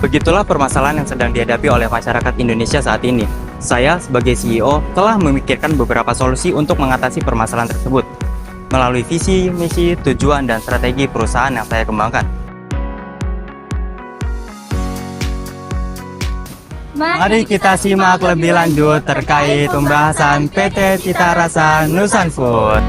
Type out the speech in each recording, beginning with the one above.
Begitulah permasalahan yang sedang dihadapi oleh masyarakat Indonesia saat ini. Saya sebagai CEO telah memikirkan beberapa solusi untuk mengatasi permasalahan tersebut melalui visi, misi, tujuan, dan strategi perusahaan yang saya kembangkan. Mari kita simak lebih lanjut terkait pembahasan PT Cita Rasa Nusan Food.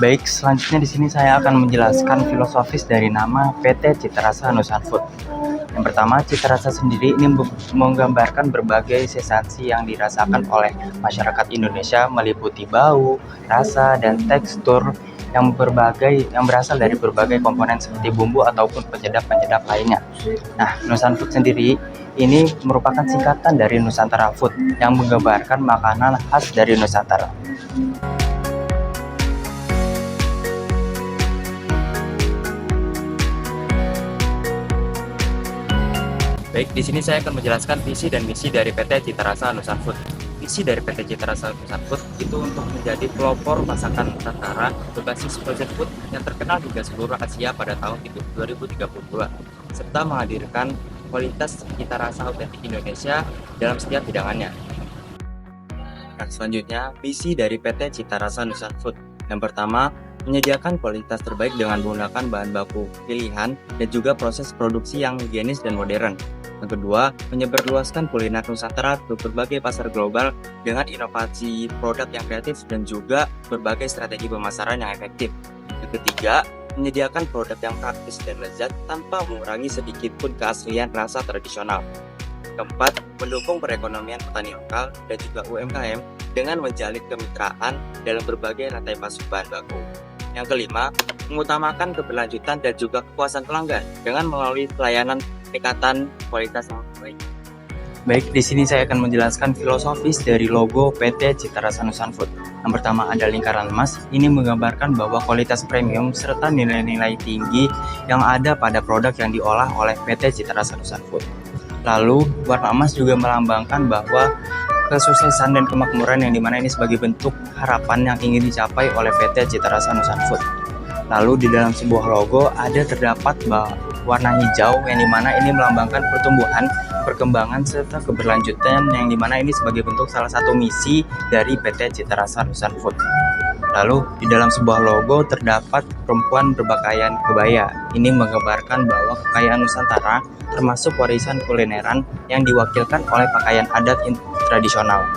Baik, selanjutnya di sini saya akan menjelaskan filosofis dari nama PT Cita Rasa Nusan Food. Yang pertama, Cita Rasa sendiri ini menggambarkan berbagai sensasi yang dirasakan oleh masyarakat Indonesia meliputi bau, rasa, dan tekstur yang berasal dari berbagai komponen seperti bumbu ataupun penyedap-penyedap lainnya. Nah, Nusan Food sendiri ini merupakan singkatan dari Nusantara Food yang menggambarkan makanan khas dari Nusantara. Baik, di sini saya akan menjelaskan visi dan misi dari PT Cita Rasa Nusan Food. Visi dari PT Cita Rasa Nusan Food itu untuk menjadi pelopor masakan Nusantara berbasis frozen food yang terkenal hingga seluruh Asia pada tahun 2032, serta menghadirkan kualitas cita rasa autentik Indonesia dalam setiap hidangannya. Nah, selanjutnya, visi dari PT Cita Rasa Nusan Food. Yang pertama, menyediakan kualitas terbaik dengan menggunakan bahan baku pilihan dan juga proses produksi yang higienis dan modern. Yang kedua, menyebarluaskan kuliner Nusantara ke berbagai pasar global dengan inovasi produk yang kreatif dan juga berbagai strategi pemasaran yang efektif. Yang ketiga, menyediakan produk yang praktis dan lezat tanpa mengurangi sedikit pun keaslian rasa tradisional. Keempat, mendukung perekonomian petani lokal dan juga UMKM dengan menjalin kemitraan dalam berbagai rantai pasok bahan baku. Yang kelima, mengutamakan keberlanjutan dan juga kepuasan pelanggan dengan melalui pelayanan peningkatan kualitas yang baik. Baik, di sini saya akan menjelaskan filosofis dari logo PT Cita Rasa Nusan Food. Yang pertama ada lingkaran emas. Ini menggambarkan bahwa kualitas premium serta nilai-nilai tinggi yang ada pada produk yang diolah oleh PT Cita Rasa Nusan Food. Lalu, warna emas juga melambangkan bahwa kesuksesan dan kemakmuran yang dimana ini sebagai bentuk harapan yang ingin dicapai oleh PT Cita Rasa Nusan Food. Lalu di dalam sebuah logo ada terdapat warna hijau yang dimana ini melambangkan pertumbuhan, perkembangan, serta keberlanjutan yang dimana ini sebagai bentuk salah satu misi dari PT Cita Rasa Nusan Food. Lalu di dalam sebuah logo terdapat perempuan berpakaian kebaya. Ini menggambarkan bahwa kekayaan Nusantara termasuk warisan kulineran yang diwakilkan oleh pakaian adat tradisional.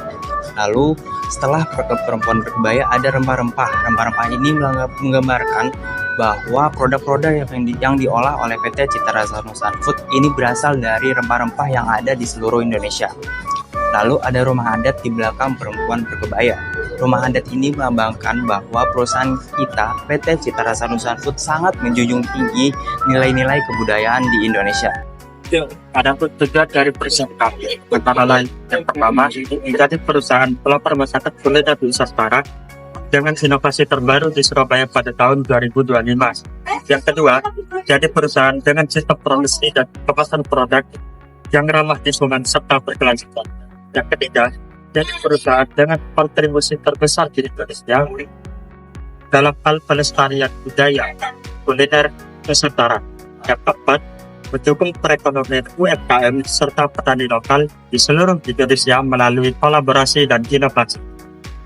Lalu setelah perempuan berkebaya ada rempah-rempah. Rempah-rempah ini menggambarkan bahwa produk-produk yang diolah oleh PT Cita Rasa Nusan Food ini berasal dari rempah-rempah yang ada di seluruh Indonesia. Lalu ada rumah adat di belakang perempuan berkebaya. Rumah adat ini melambangkan bahwa perusahaan kita, PT Cita Rasa Nusan Food, sangat menjunjung tinggi nilai-nilai kebudayaan di Indonesia. Ada tujuan dari perusahaan kami, antara lain yang pertama menjadi perusahaan pelopor masakan kuliner di Nusantara dengan inovasi terbaru di Surabaya pada tahun 2025. Yang kedua, jadi perusahaan dengan sistem produksi dan kemasan produk yang ramah lingkungan serta berkelanjutan. Yang ketiga, jadi perusahaan dengan kontribusi terbesar di Indonesia dalam hal pelestarian budaya kuliner Nusantara. Yang keempat, mendukung perekonomian UMKM serta petani lokal di seluruh Indonesia melalui kolaborasi dan inovasi.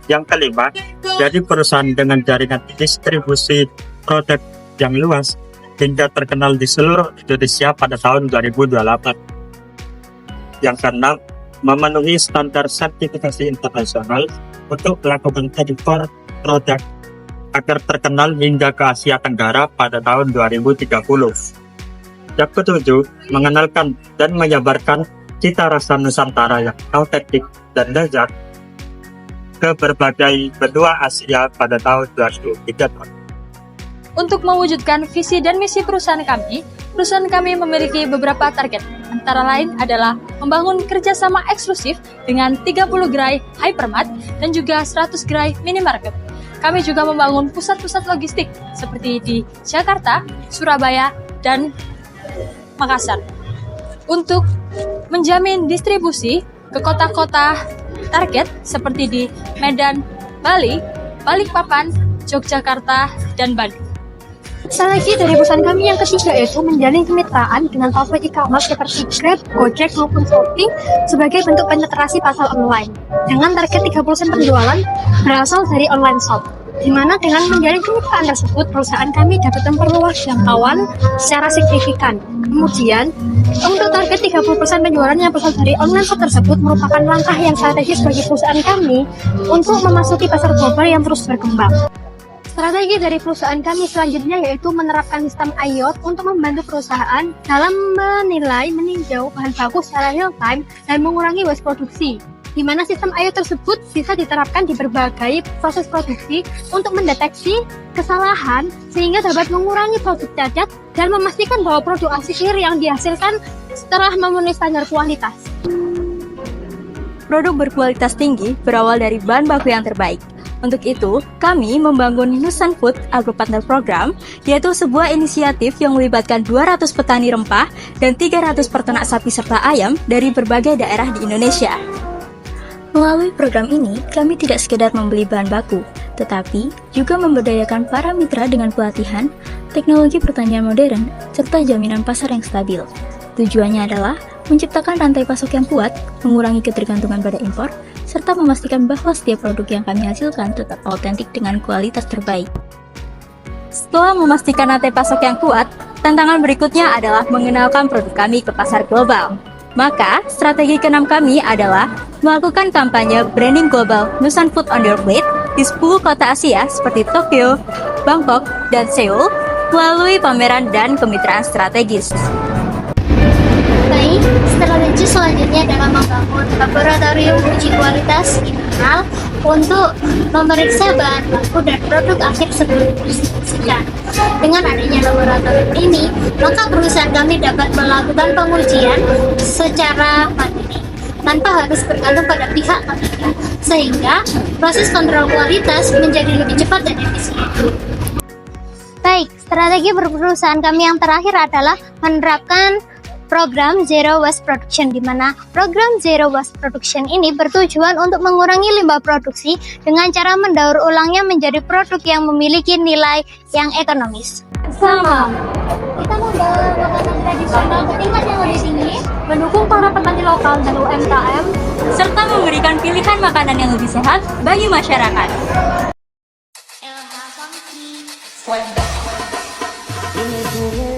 Yang kelima, jadi perusahaan dengan jaringan distribusi produk yang luas hingga terkenal di seluruh Indonesia pada tahun 2028. Yang keenam, memenuhi standar sertifikasi internasional untuk melakukan ekspor produk agar terkenal hingga ke Asia Tenggara pada tahun 2030. Yang ketujuh, mengenalkan dan menyebarkan cita rasa Nusantara yang autentik dan lezat ke berbagai benua Asia pada tahun 2030. Untuk mewujudkan visi dan misi perusahaan kami memiliki beberapa target. Antara lain adalah membangun kerjasama eksklusif dengan 30 gerai hypermart dan juga 100 gerai minimarket. Kami juga membangun pusat-pusat logistik seperti di Jakarta, Surabaya, dan Makassar. Untuk menjamin distribusi ke kota-kota target seperti di Medan, Bali, Balikpapan, Yogyakarta, dan Bandung. Strategi dari perusahaan kami yang ketiga yaitu menjalin kemitraan dengan platform e-commerce seperti Grab, Gojek maupun Shopee sebagai bentuk penetrasi pasar online dengan target 30% penjualan berasal dari online shop, di mana dengan menjalin kemitraan tersebut perusahaan kami dapat memperluas jangkauan secara signifikan. Kemudian, untuk target 30% penjualan yang berasal dari online shop tersebut merupakan langkah yang strategis bagi perusahaan kami untuk memasuki pasar global yang terus berkembang. Strategi dari perusahaan kami selanjutnya yaitu menerapkan sistem IoT untuk membantu perusahaan dalam menilai, meninjau bahan baku secara real time dan mengurangi waste produksi. Di mana sistem IoT tersebut bisa diterapkan di berbagai proses produksi untuk mendeteksi kesalahan sehingga dapat mengurangi produk cacat dan memastikan bahwa produk akhir yang dihasilkan setelah memenuhi standar kualitas. Produk berkualitas tinggi berawal dari bahan baku yang terbaik. Untuk itu, kami membangun Nusan Food Agro Partner Program, yaitu sebuah inisiatif yang melibatkan 200 petani rempah dan 300 peternak sapi serta ayam dari berbagai daerah di Indonesia. Melalui program ini, kami tidak sekedar membeli bahan baku, tetapi juga memberdayakan para mitra dengan pelatihan, teknologi pertanian modern, serta jaminan pasar yang stabil. Tujuannya adalah menciptakan rantai pasok yang kuat, mengurangi ketergantungan pada impor, serta memastikan bahwa setiap produk yang kami hasilkan tetap autentik dengan kualitas terbaik. Setelah memastikan rantai pasok yang kuat, tantangan berikutnya adalah mengenalkan produk kami ke pasar global. Maka, strategi keenam kami adalah melakukan kampanye branding global Nusan Food on Your Plate di 10 kota Asia seperti Tokyo, Bangkok, dan Seoul melalui pameran dan kemitraan strategis. Baik, strategi selanjutnya adalah membangun laboratorium uji kualitas internal untuk memeriksa bahan baku dan produk akhir sebelum didistribusikan. Dengan adanya laboratorium ini, maka perusahaan kami dapat melakukan pengujian secara mandiri tanpa harus bergantung pada pihak ketiga, sehingga proses kontrol kualitas menjadi lebih cepat dan efisien. Baik, strategi perusahaan kami yang terakhir adalah menerapkan program Zero Waste Production, di mana program Zero Waste Production ini bertujuan untuk mengurangi limbah produksi dengan cara mendaur ulangnya menjadi produk yang memiliki nilai yang ekonomis. Sama, kita membawa makanan tradisional ke tingkat yang lebih tinggi, mendukung para petani lokal dan UMKM, Serta memberikan pilihan makanan yang lebih sehat bagi masyarakat. Ini